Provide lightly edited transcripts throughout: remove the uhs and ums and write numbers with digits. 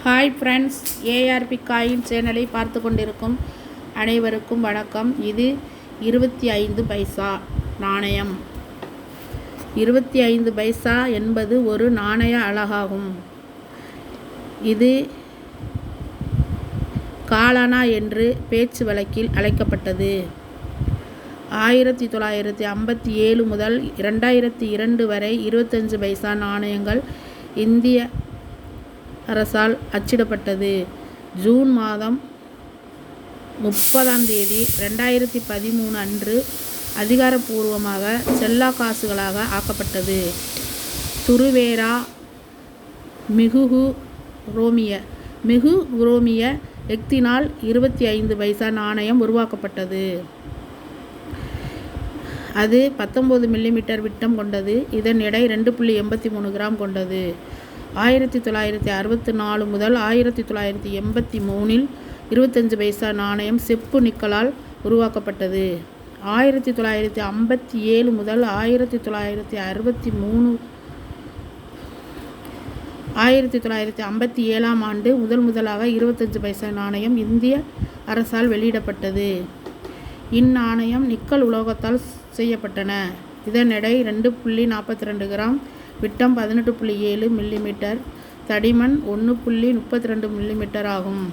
Hi friends, ARP coin சேனலை பார்த்து கொண்டிருக்கும் அனைவருக்கும் வணக்கம். இது 25 பைசா நாணயம். 25 பைசா என்பது ஒரு நாணய அலகாகும். இது காலானா என்று பேச்சு வழக்கில் அழைக்கப்பட்டது. 1957 முதல் 2002 வரை 25 பைசா நாணயங்கள் இந்திய அரசால் அச்சிடப்பட்டது. ஜூன் மாதம் 30 2013 அன்று அதிகாரப்பூர்வமாக செல்லா காசுகளாக ஆக்கப்பட்டது. துருவேரா மிகு ரோமிய எக்தினால் 25 பைசா நாணயம் உருவாக்கப்பட்டது. அது 19 மில்லிமீட்டர் விட்டம் கொண்டது. இதன் எடை 2.83 கிராம் கொண்டது. 1964 முதல் 1983 25 பைசா நாணயம் செப்பு நிக்கலால் உருவாக்கப்பட்டது. 1957 முதல் 1957 ஆண்டு முதலாக 25 பைசா நாணயம் இந்திய அரசால் வெளியிடப்பட்டது. இந்நாணயம் நிக்கல் உலோகத்தால் செய்யப்பட்டன. இதன் எடை 2.42 கிராம், விட்டம் 18.7 மில்லிமீட்டர், தடிமன் 1.32 மில்லிமீட்டர் ஆகும்.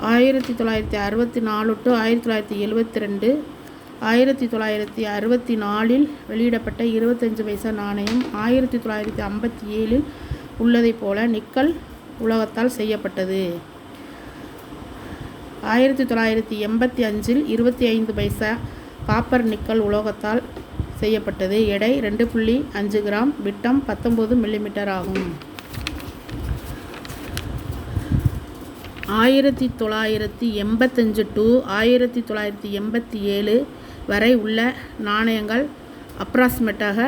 1964 to 1972 1964 வெளியிடப்பட்ட 25 பைசா நாணயம் 1957 உள்ளதைப் போல நிக்கல் உலோகத்தால் செய்யப்பட்டது. 1985 25 பைசா காப்பர் நிக்கல் உலோகத்தால் செய்யப்பட்டது. எடை 2.5 கிராம், விட்டம் 19 மில்லிமீட்டர் ஆகும். 1985 to 1987 வரை உள்ள நாணயங்கள் அப்ராக்சிமேட்டாக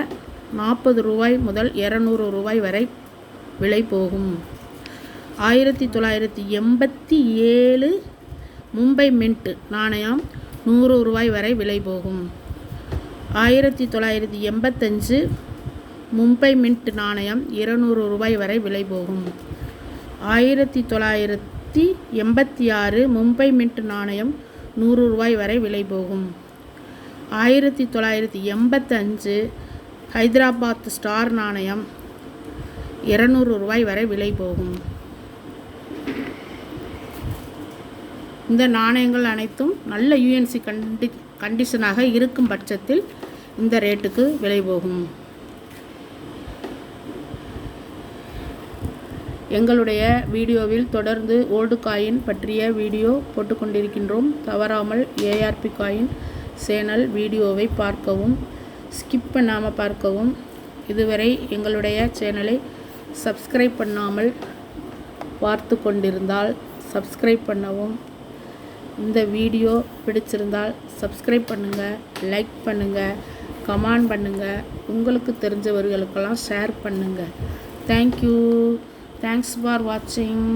40 ரூபாய் முதல் 200 ரூபாய் வரை விலை போகும். 1987 மும்பை மின்ட் நாணயம் 100 ரூபாய் வரை விலை போகும். 1985 மும்பை மின்ட் நாணயம் 200 ரூபாய் வரை விலை போகும். 1986 மும்பை மின்ட் நாணயம் 100 ரூபாய் வரை விலை போகும். 1985 ஹைதராபாத் ஸ்டார் நாணயம் 200 ரூபாய் வரை விலை போகும். இந்த நாணயங்கள் அனைத்தும் நல்ல யூஎன்சி கண்டிஷனாக இருக்கும் பட்சத்தில் இந்த ரேட்டுக்கு விலை போகும். எங்களுடைய வீடியோவில் தொடர்ந்து ஓல்டு காயின் பற்றிய வீடியோ போட்டுக்கொண்டிருக்கின்றோம். தவறாமல் ஏஆர்பி காயின் சேனல் வீடியோவை பார்க்கவும், ஸ்கிப் பண்ணாமல் பார்க்கவும். இதுவரை எங்களுடைய சேனலை சப்ஸ்கிரைப் பண்ணாமல் பார்த்து கொண்டிருந்தால் சப்ஸ்கிரைப் பண்ணவும். இந்த வீடியோ பிடிச்சிருந்தால் சப்ஸ்கிரைப் பண்ணுங்கள், லைக் பண்ணுங்கள், கமெண்ட் பண்ணுங்கள், உங்களுக்கு தெரிஞ்சவர்களுக்கெல்லாம் ஷேர் பண்ணுங்கள். தேங்க்யூ. தேங்க்ஸ் ஃபார் வாட்சிங்.